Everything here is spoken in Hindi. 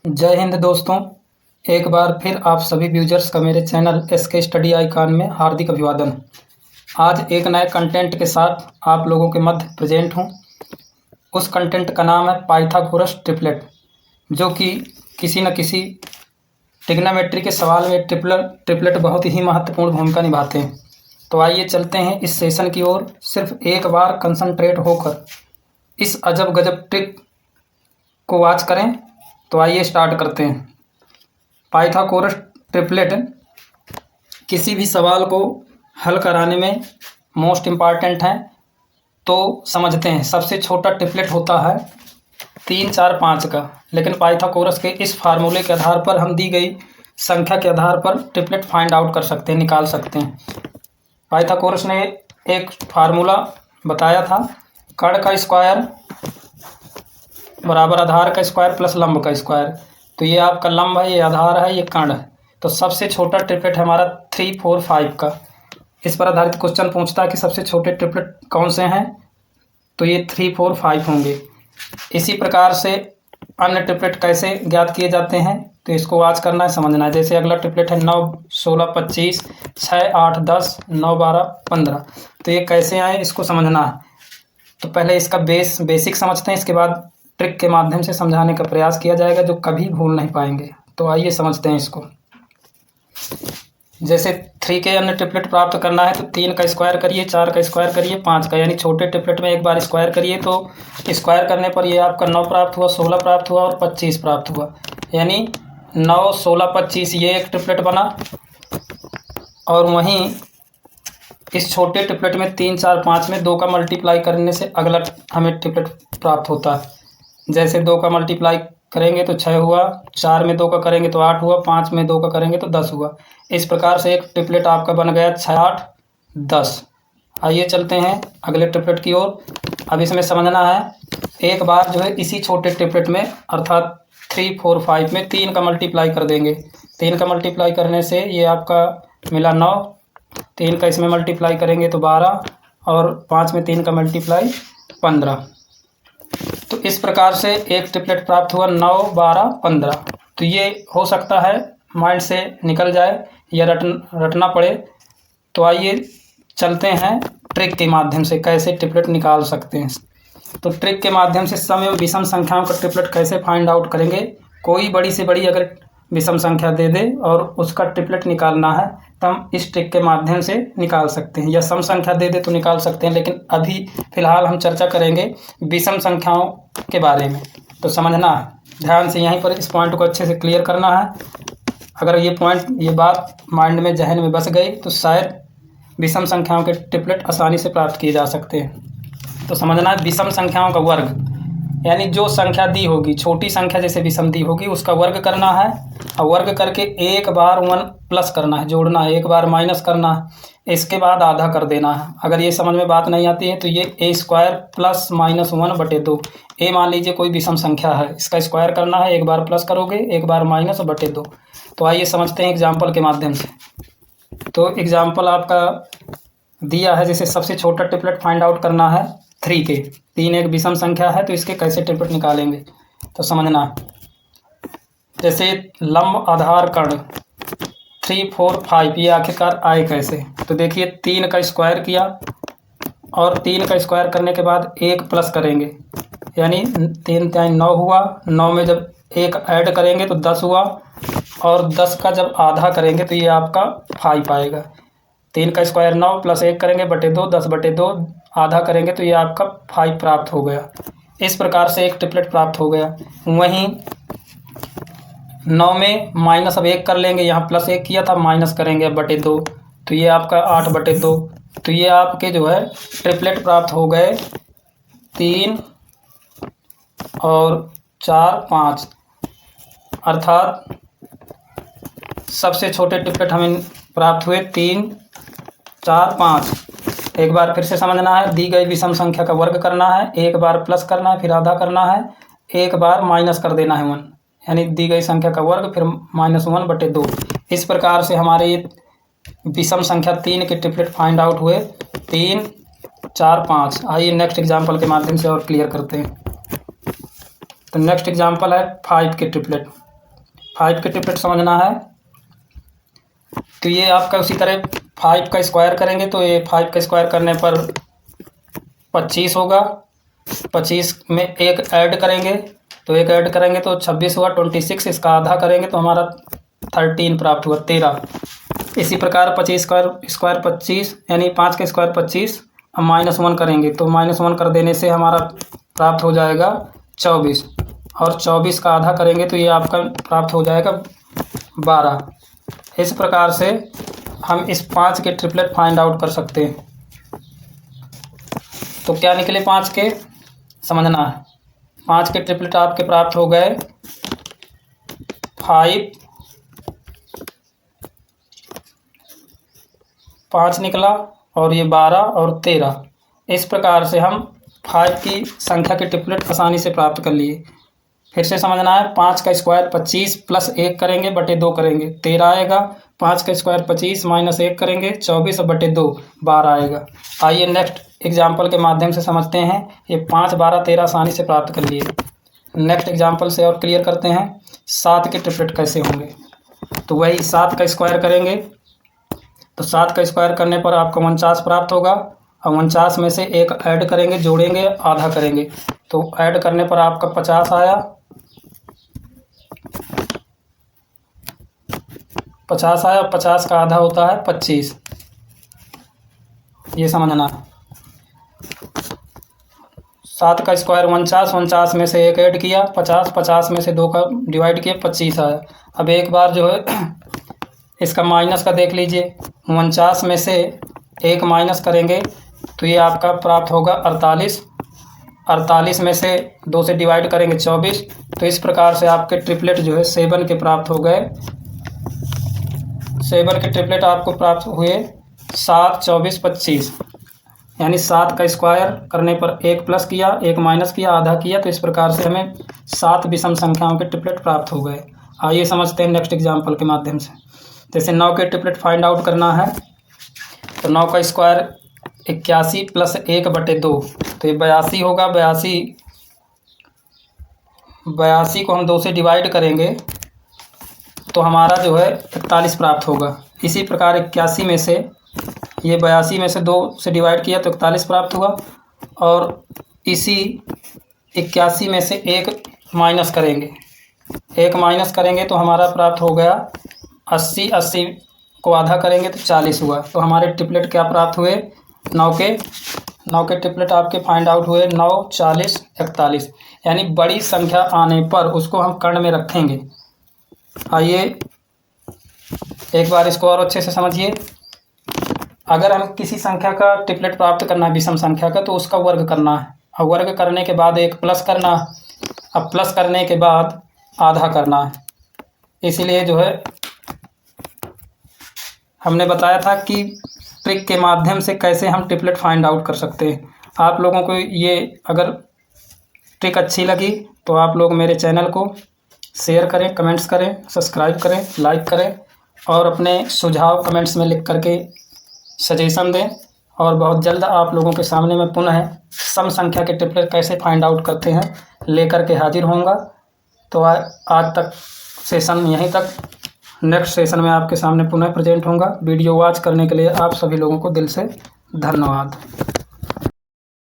जय हिंद दोस्तों। एक बार फिर आप सभी व्यूजर्स का मेरे चैनल SK स्टडी आइकॉन में हार्दिक अभिवादन। आज एक नए कंटेंट के साथ आप लोगों के मध्य प्रेजेंट हूं। उस कंटेंट का नाम है पाइथागोरस ट्रिपलेट, जो कि किसी न किसी ट्रिग्नोमेट्री के सवाल में ट्रिपलेट बहुत ही महत्वपूर्ण भूमिका निभाते हैं। तो आइए चलते हैं इस सेशन की ओर। सिर्फ एक बार कंसंट्रेट होकर इस अजब गजब ट्रिक को वॉच करें। तो आइए स्टार्ट करते हैं। पाइथागोरस ट्रिपलेट किसी भी सवाल को हल कराने में मोस्ट इम्पॉर्टेंट है। तो समझते हैं। सबसे छोटा ट्रिपलेट होता है 3, 4, 5 का, लेकिन पाइथागोरस के इस फार्मूले के आधार पर हम दी गई संख्या के आधार पर ट्रिपलेट फाइंड आउट कर सकते हैं, निकाल सकते हैं। पाइथागोरस ने एक फार्मूला बताया था, कर्ण का स्क्वायर बराबर आधार का स्क्वायर प्लस लंब का स्क्वायर। तो ये आपका लंब है, ये आधार है, ये कर्ण है। तो सबसे छोटा ट्रिपलेट है हमारा 3, 4, 5 का। इस पर आधारित क्वेश्चन पूछता है कि सबसे छोटे ट्रिपलेट कौन से हैं। तो ये 3, 4, 5 होंगे। इसी प्रकार से अन्य ट्रिपलेट कैसे ज्ञात किए जाते हैं, तो इसको वॉच करना है, समझना है। जैसे अगला ट्रिपलेट है 9, 16, 25, 6, 8, 10, 9, 12, 15। तो ये कैसे आए इसको समझना है। तो पहले इसका बेसिक समझते हैं, इसके बाद ट्रिक के माध्यम से समझाने का प्रयास किया जाएगा, जो कभी भूल नहीं पाएंगे। तो आइए समझते हैं इसको। जैसे 3 के अन्य ट्रिपलेट प्राप्त करना है तो 3 का स्क्वायर करिए, 4 का स्क्वायर करिए, 5 का, यानी छोटे ट्रिपलेट में एक बार स्क्वायर करिए। तो स्क्वायर करने पर ये आपका 9 प्राप्त हुआ, 16 प्राप्त हुआ और 25 प्राप्त हुआ। यानी 9, 16, 25 ये एक ट्रिपलेट बना। और वहीं इस छोटे ट्रिपलेट में 3, 4, 5 में 2 का मल्टीप्लाई करने से अगला हमें ट्रिपलेट प्राप्त होता है। जैसे 2 का मल्टीप्लाई करेंगे तो 6 हुआ, 4 में 2 का करेंगे तो 8 हुआ, 5 में 2 का करेंगे तो 10 हुआ। इस प्रकार से एक ट्रिपलेट आपका बन गया 6, 8, 10। आइए चलते हैं अगले ट्रिपलेट की ओर। अब इसमें समझना है, एक बार जो है इसी छोटे ट्रिपलेट में अर्थात 3, 4, 5 में 3 का मल्टीप्लाई कर देंगे। 3 का मल्टीप्लाई करने से ये आपका मिला 9, 3 का इसमें मल्टीप्लाई करेंगे तो 12 और 5 में 3 का मल्टीप्लाई 15। तो इस प्रकार से एक ट्रिपलेट प्राप्त हुआ 9, 12, 15। तो ये हो सकता है माइंड से निकल जाए या रटना पड़े। तो आइए चलते हैं ट्रिक के माध्यम से कैसे ट्रिपलेट निकाल सकते हैं। तो ट्रिक के माध्यम से सम एवं विषम संख्याओं का ट्रिपलेट कैसे फाइंड आउट करेंगे। कोई बड़ी से बड़ी अगर विषम संख्या दे दे और उसका ट्रिपलेट निकालना है तो हम इस ट्रिक के माध्यम से निकाल सकते हैं, या सम संख्या दे दे तो निकाल सकते हैं। लेकिन अभी फिलहाल हम चर्चा करेंगे विषम संख्याओं के बारे में। तो समझना है ध्यान से, यहीं पर इस पॉइंट को अच्छे से क्लियर करना है। अगर ये बात माइंड में, जहन में बस गई तो शायद विषम संख्याओं के ट्रिपलेट आसानी से प्राप्त किए जा सकते हैं। तो समझना है, विषम संख्याओं का वर्ग, यानी जो संख्या दी होगी, छोटी संख्या जैसे विषम दी होगी, उसका वर्ग करना है। और वर्ग करके एक बार 1 प्लस करना है, जोड़ना है, एक बार माइनस करना है, इसके बाद आधा कर देना है। अगर ये समझ में बात नहीं आती है तो ये a² प्लस माइनस 1/2। ए मान लीजिए कोई विषम संख्या है, इसका स्क्वायर करना है, एक बार प्लस करोगे, एक बार माइनस 2/2। तो आइए समझते हैं एग्जाम्पल के माध्यम से। तो एग्जाम्पल आपका दिया है, जैसे सबसे छोटा ट्रिपलेट फाइंड आउट करना है 3 के। 3 एक विषम संख्या है, तो इसके कैसे ट्रिपलेट निकालेंगे तो समझना। जैसे लंब आधार कर्ण 3, 4, 5 ये आखिरकार आए कैसे। तो देखिए 3 का स्क्वायर किया और 3 का स्क्वायर करने के बाद 1 प्लस करेंगे, यानी 3, 3, 9 हुआ। 9 में जब 1 ऐड करेंगे तो 10 हुआ, और 10 का जब आधा करेंगे तो ये आपका 5 आएगा। 3 का स्क्वायर 9 प्लस 1 करेंगे 2/2, 10/2 आधा करेंगे तो ये आपका 5 प्राप्त हो गया। इस प्रकार से एक ट्रिपलेट प्राप्त हो गया। वहीं 9 में माइनस अब 1 कर लेंगे, यहाँ प्लस 1 किया था, माइनस करेंगे 2/2, तो ये आपका 8/2। तो ये आपके जो है ट्रिपलेट प्राप्त हो गए 3 और 4, 5। अर्थात सबसे छोटे ट्रिपलेट हमें प्राप्त हुए 3, 4, 5। एक बार फिर से समझना है, दी गई विषम संख्या का वर्ग करना है, एक बार प्लस करना है, फिर आधा करना है, एक बार माइनस कर देना है 1, यानी दी गई संख्या का वर्ग फिर -1/2। इस प्रकार से हमारे ये विषम संख्या 3 के ट्रिपलेट फाइंड आउट हुए 3, 4, 5। आइए नेक्स्ट एग्जाम्पल के माध्यम से और क्लियर करते हैं। तो नेक्स्ट एग्जाम्पल है 5 के ट्रिपलेट। 5 के ट्रिपलेट समझना है तो ये आपका उसी तरह 5 का स्क्वायर करेंगे तो ये 5 का स्क्वायर करने पर 25 होगा। 25 में एक ऐड करेंगे तो एक ऐड करेंगे तो 26 हुआ। 26 इसका आधा करेंगे तो हमारा 13 प्राप्त हुआ, 13। इसी प्रकार 25 स्क्वायर 25 यानी 5 का स्क्वायर 25। अब -1 करेंगे तो -1 कर देने से हमारा प्राप्त हो जाएगा 24 और 24 का आधा करेंगे तो ये आपका प्राप्त हो जाएगा 12। इस प्रकार से हम इस 5 के ट्रिपलेट फाइंड आउट कर सकते हैं। तो क्या निकले 5 के समझना है। 5 के ट्रिपलेट आपके प्राप्त हो गए 5 निकला और ये 12 और 13। इस प्रकार से हम 5 की संख्या के ट्रिपलेट आसानी से प्राप्त कर लिए। फिर से समझना है। 5 का स्क्वायर 25 प्लस 1 करेंगे बटे 2 करेंगे 13 आएगा। 5 का स्क्वायर 25 माइनस 1 करेंगे 24 बटे 2 12 आएगा। आइए नेक्स्ट एग्जाम्पल के माध्यम से समझते हैं। ये 5 12 13 आसानी से प्राप्त कर लिए। नेक्स्ट एग्जाम्पल से और क्लियर करते हैं 7 के ट्रिपलेट कैसे होंगे। तो वही 7 का स्क्वायर करेंगे तो 7 का स्क्वायर करने पर आपको 49 प्राप्त होगा और 49 में से एक ऐड करेंगे, जोड़ेंगे, आधा करेंगे तो ऐड करने पर आपका 50 आया। 50 आया। 50 का आधा होता है 25। ये समझना। 7 का स्क्वायर 49, 49 में से एक ऐड किया 50, 50 में से 2 का डिवाइड किया 25 आया। अब एक बार जो है इसका माइनस का देख लीजिए। 49 में से एक माइनस करेंगे तो ये आपका प्राप्त होगा 48। 48 में से 2 से डिवाइड करेंगे 24। तो इस प्रकार से आपके ट्रिपलेट जो है 7 के प्राप्त हो गए। 7 के ट्रिपलेट आपको प्राप्त हुए 7, 24, 25 यानी 7 का स्क्वायर करने पर एक प्लस किया, एक माइनस किया, आधा किया तो इस प्रकार से हमें 7 विषम संख्याओं के ट्रिपलेट प्राप्त हो गए। आइए समझते हैं नेक्स्ट एग्जाम्पल के माध्यम से। जैसे 9 के ट्रिपलेट फाइंड आउट करना है तो 9 का स्क्वायर 81 प्लस 1 बटे 2 तो ये 82 होगा। 82 को हम 2 से डिवाइड करेंगे तो हमारा जो है 41 प्राप्त होगा। इसी प्रकार 81 में से ये 82 में से 2 से डिवाइड किया तो 41 प्राप्त हुआ और इसी 81 में से एक माइनस करेंगे, एक माइनस करेंगे तो हमारा प्राप्त हो गया 80। 80 को आधा करेंगे तो 40 हुआ। तो हमारे ट्रिपलेट क्या प्राप्त हुए 9 के ट्रिपलेट आपके फाइंड आउट हुए 9, 40, 41 यानी बड़ी संख्या आने पर उसको हम कर्ण में रखेंगे। आइए एक बार इसको और अच्छे से समझिए। अगर हम किसी संख्या का ट्रिपलेट प्राप्त करना है विषम संख्या का तो उसका वर्ग करना है और वर्ग करने के बाद एक प्लस करना है। अब प्लस करने के बाद आधा करना है। इसीलिए जो है हमने बताया था कि ट्रिक के माध्यम से कैसे हम ट्रिपलेट फाइंड आउट कर सकते हैं। आप लोगों को ये अगर ट्रिक अच्छी लगी तो आप लोग मेरे चैनल को शेयर करें, कमेंट्स करें, सब्सक्राइब करें, लाइक करें और अपने सुझाव कमेंट्स में लिख करके सजेशन दें। और बहुत जल्द आप लोगों के सामने मैं पुनः सम संख्या के ट्रिपलेट कैसे फाइंड आउट करते हैं लेकर के हाजिर होऊंगा। तो आज तक सेशन यहीं तक। नेक्स्ट सेशन में आपके सामने पुनः प्रेजेंट होऊंगा। वीडियो वॉच करने के लिए आप सभी लोगों को दिल से धन्यवाद।